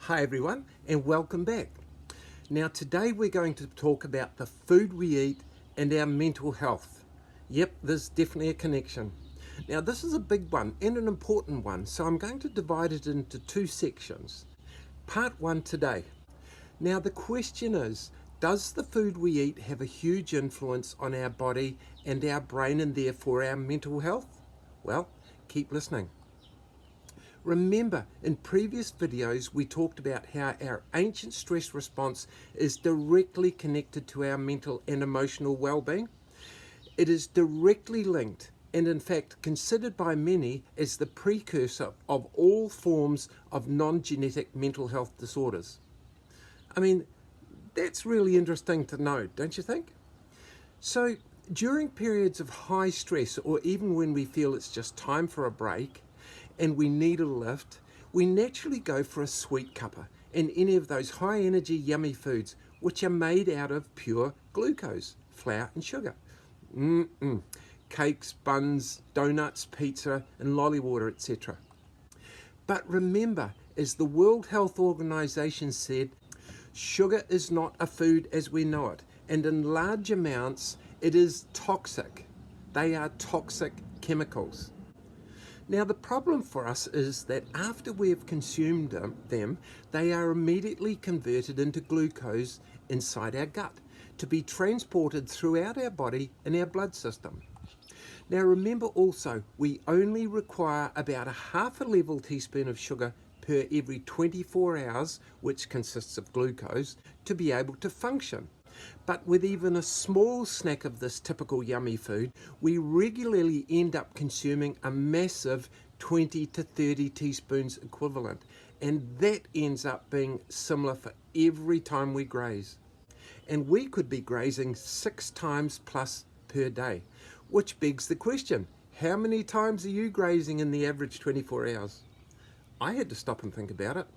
Hi everyone, and welcome back. Now today we're going to talk about the food we eat and our mental health. Yep, there's definitely a connection. Now this is a big one and an important one, so I'm going to divide it into two sections. Part one today. Now the question is, does the food we eat have a huge influence on our body and our brain and therefore our mental health? Well, keep listening. Remember, in previous videos we talked about how our ancient stress response is directly connected to our mental and emotional well-being. It is directly linked and in fact considered by many as the precursor of all forms of non-genetic mental health disorders. I mean, that's really interesting to know, don't you think? So, during periods of high stress or even when we feel it's just time for a break, and we need a lift, we naturally go for a sweet cuppa and any of those high energy yummy foods which are made out of pure glucose, flour and sugar. Cakes, buns, donuts, pizza and lolly water, etc. But remember, as the World Health Organization said, sugar is not a food as we know it, and in large amounts it is toxic. They are toxic chemicals. Now the problem for us is that after we have consumed them, they are immediately converted into glucose inside our gut to be transported throughout our body and our blood system. Now remember also, we only require about a half a level teaspoon of sugar per every 24 hours, which consists of glucose, to be able to function. But with even a small snack of this typical yummy food, we regularly end up consuming a massive 20 to 30 teaspoons equivalent. And that ends up being similar for every time we graze. And we could be grazing 6 times plus per day, which begs the question, how many times are you grazing in the average 24 hours? I had to stop and think about it.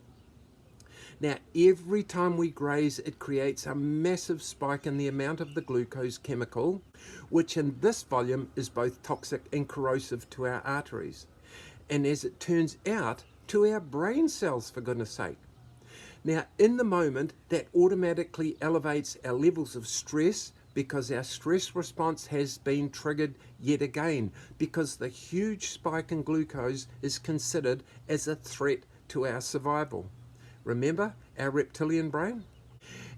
Now, every time we graze, it creates a massive spike in the amount of the glucose chemical, which in this volume is both toxic and corrosive to our arteries. And as it turns out, to our brain cells, for goodness sake. Now, in the moment, that automatically elevates our levels of stress because our stress response has been triggered yet again because the huge spike in glucose is considered as a threat to our survival. Remember our reptilian brain?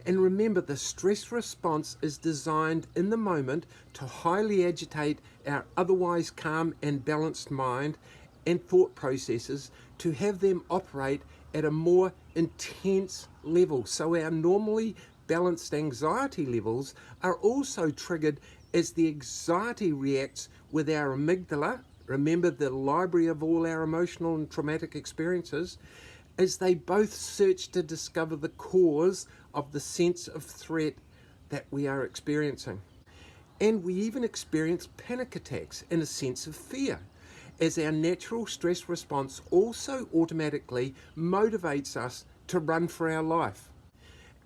And remember, the stress response is designed in the moment to highly agitate our otherwise calm and balanced mind and thought processes to have them operate at a more intense level. So our normally balanced anxiety levels are also triggered as the anxiety reacts with our amygdala, remember the library of all our emotional and traumatic experiences, as they both search to discover the cause of the sense of threat that we are experiencing. And we even experience panic attacks and a sense of fear, as our natural stress response also automatically motivates us to run for our life.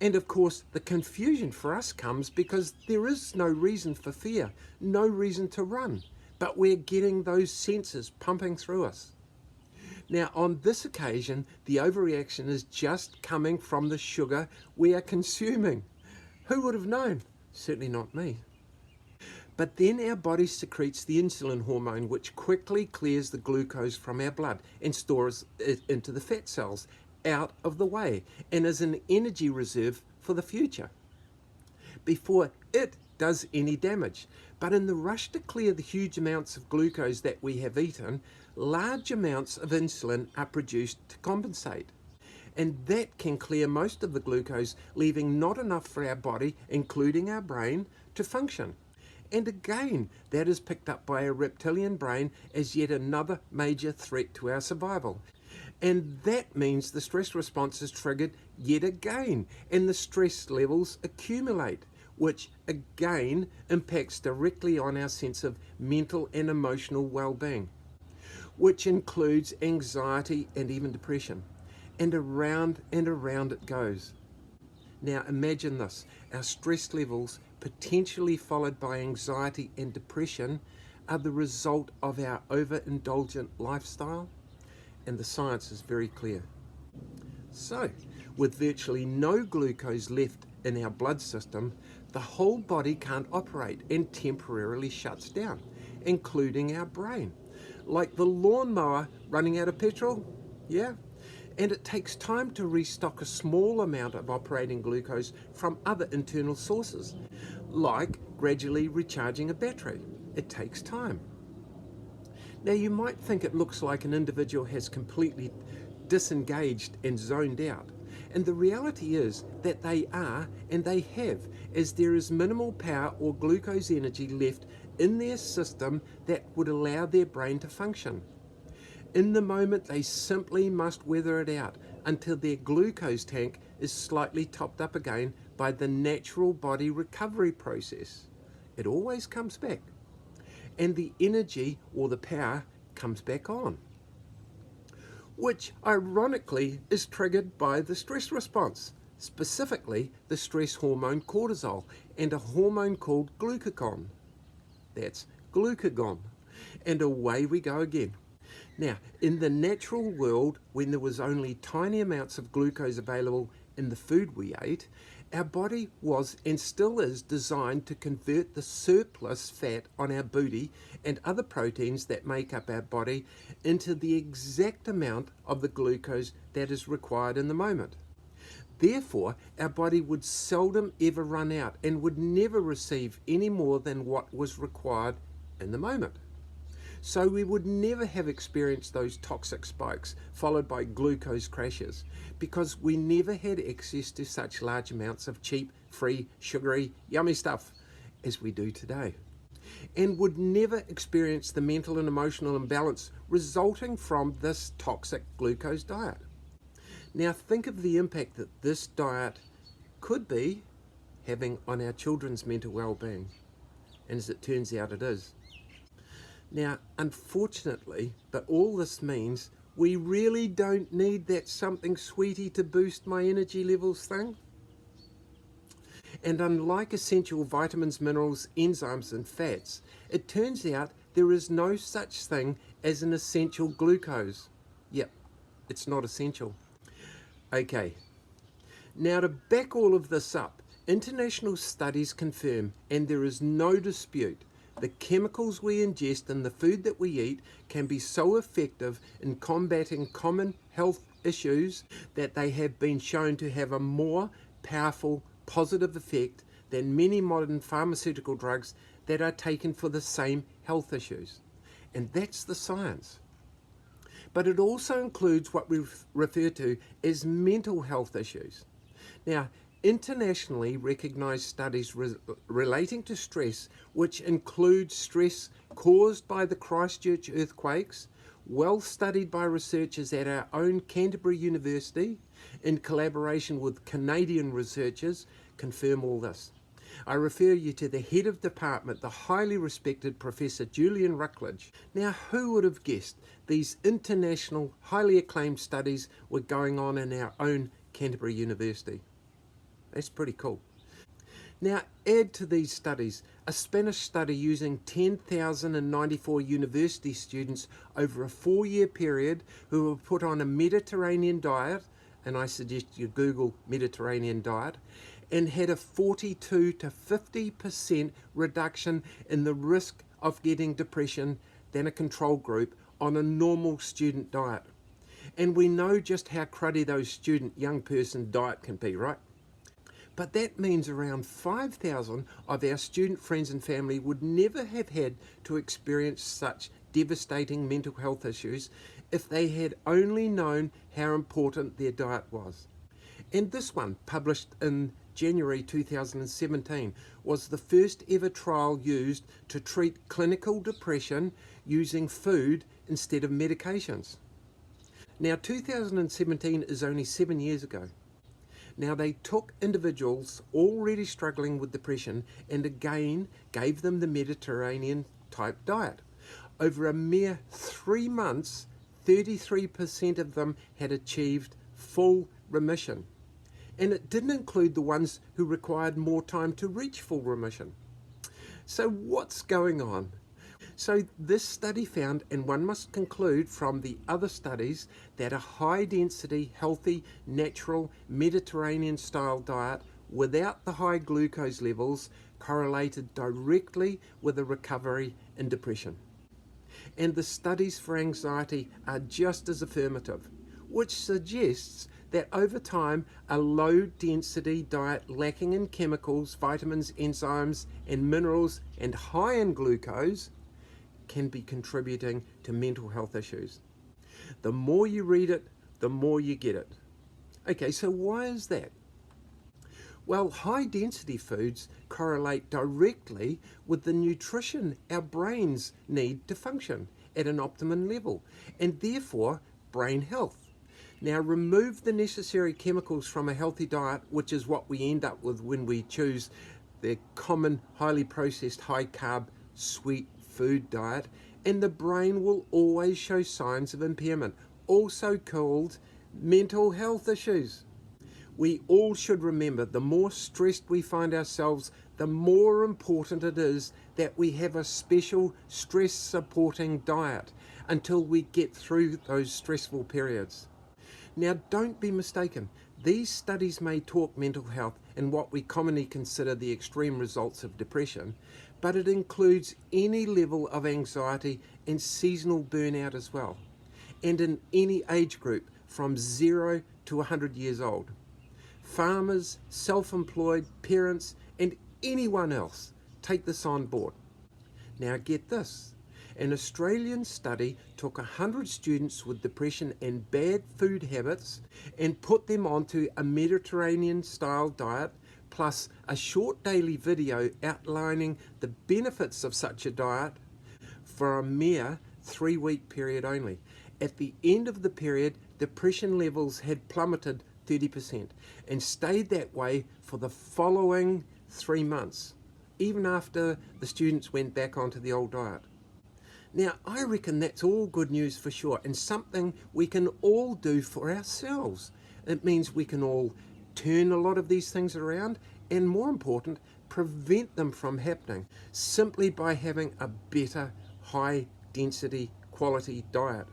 And of course, the confusion for us comes because there is no reason for fear, no reason to run, but we're getting those senses pumping through us. Now, on this occasion, the overreaction is just coming from the sugar we are consuming. Who would have known? Certainly not me. But then our body secretes the insulin hormone, which quickly clears the glucose from our blood and stores it into the fat cells out of the way and as an energy reserve for the future before it does any damage. But in the rush to clear the huge amounts of glucose that we have eaten, large amounts of insulin are produced to compensate. And that can clear most of the glucose, leaving not enough for our body, including our brain, to function. And again, that is picked up by our reptilian brain as yet another major threat to our survival. And that means the stress response is triggered yet again, and the stress levels accumulate, which again impacts directly on our sense of mental and emotional well-being, which includes anxiety and even depression. And around it goes. Now imagine this, our stress levels, potentially followed by anxiety and depression, are the result of our overindulgent lifestyle, and the science is very clear. So, With virtually no glucose left in our blood system, the whole body can't operate and temporarily shuts down, including our brain. Like the lawnmower running out of petrol, yeah? And it takes time to restock a small amount of operating glucose from other internal sources, like gradually recharging a battery. It takes time. Now, you might think it looks like an individual has completely disengaged and zoned out. And the reality is that they are, and they have, as there is minimal power or glucose energy left in their system that would allow their brain to function. In the moment, they simply must weather it out until their glucose tank is slightly topped up again by the natural body recovery process. It always comes back. And the energy or the power comes back on, which ironically is triggered by the stress response, specifically the stress hormone cortisol and a hormone called glucagon. That's glucagon. And away we go again. Now, in the natural world, when there was only tiny amounts of glucose available in the food we ate, our body was and still is designed to convert the surplus fat on our booty and other proteins that make up our body into the exact amount of the glucose that is required in the moment. Therefore, our body would seldom ever run out and would never receive any more than what was required in the moment. So we would never have experienced those toxic spikes followed by glucose crashes because we never had access to such large amounts of cheap, free, sugary, yummy stuff as we do today, and would never experience the mental and emotional imbalance resulting from this toxic glucose diet. Now think of the impact that this diet could be having on our children's mental well-being, and as it turns out it is. Now, unfortunately, but all this means we really don't need that something sweetie to boost my energy levels thing. And unlike essential vitamins, minerals, enzymes, and fats, it turns out there is no such thing as an essential glucose. Yep, it's not essential. Okay, now to back all of this up, international studies confirm, and there is no dispute, the chemicals we ingest in the food that we eat can be so effective in combating common health issues that they have been shown to have a more powerful positive effect than many modern pharmaceutical drugs that are taken for the same health issues. And that's the science. But it also includes what we refer to as mental health issues. Now, internationally recognized studies relating to stress, which include stress caused by the Christchurch earthquakes, well studied by researchers at our own Canterbury University, in collaboration with Canadian researchers, confirm all this. I refer you to the head of department, the highly respected Professor Julian Ruckledge. Now, who would have guessed these international, highly acclaimed studies were going on in our own Canterbury University? That's pretty cool. Now, add to these studies a Spanish study using 10,094 university students over a 4-year period who were put on a Mediterranean diet, and I suggest you Google Mediterranean diet, and had a 42 to 50% reduction in the risk of getting depression than a control group on a normal student diet. And we know just how cruddy those student young person diet can be, right? But that means around 5,000 of our student friends and family would never have had to experience such devastating mental health issues if they had only known how important their diet was. And this one, published in January 2017, was the first ever trial used to treat clinical depression using food instead of medications. Now, 2017 is only 7 years ago. Now, they took individuals already struggling with depression and again gave them the Mediterranean type diet. Over a mere 3 months, 33% of them had achieved full remission. And it didn't include the ones who required more time to reach full remission. So what's going on? So this study found, and one must conclude from the other studies, that a high density, healthy, natural, Mediterranean style diet without the high glucose levels correlated directly with a recovery in depression. And the studies for anxiety are just as affirmative, which suggests that over time a low density diet lacking in chemicals, vitamins, enzymes and minerals and high in glucose can be contributing to mental health issues. The more you read it, the more you get it. Okay, so why is that? Well, high density foods correlate directly with the nutrition our brains need to function at an optimum level, and therefore brain health. Now, remove the necessary chemicals from a healthy diet, which is what we end up with when we choose the common highly processed, high carb, sweet food diet, and the brain will always show signs of impairment, also called mental health issues. We all should remember the more stressed we find ourselves, the more important it is that we have a special stress supporting diet until we get through those stressful periods. Now, don't be mistaken. These studies may talk mental health and what we commonly consider the extreme results of depression, but it includes any level of anxiety and seasonal burnout as well, and in any age group from 0 to 100 years old. Farmers, self-employed, parents, and anyone else take this on board. Now get this. An Australian study took 100 students with depression and bad food habits and put them onto a Mediterranean-style diet plus a short daily video outlining the benefits of such a diet for a mere 3-week period only. At the end of the period, depression levels had plummeted 30% and stayed that way for the following 3 months, even after the students went back onto the old diet. Now, I reckon that's all good news for sure, and something we can all do for ourselves. It means we can all turn a lot of these things around, and more important, prevent them from happening simply by having a better, high density, quality diet.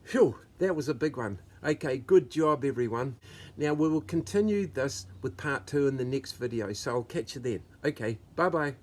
Phew, that was a big one. Okay, good job everyone. Now we will continue this with part 2 in the next video, so I'll catch you then. Okay, bye bye.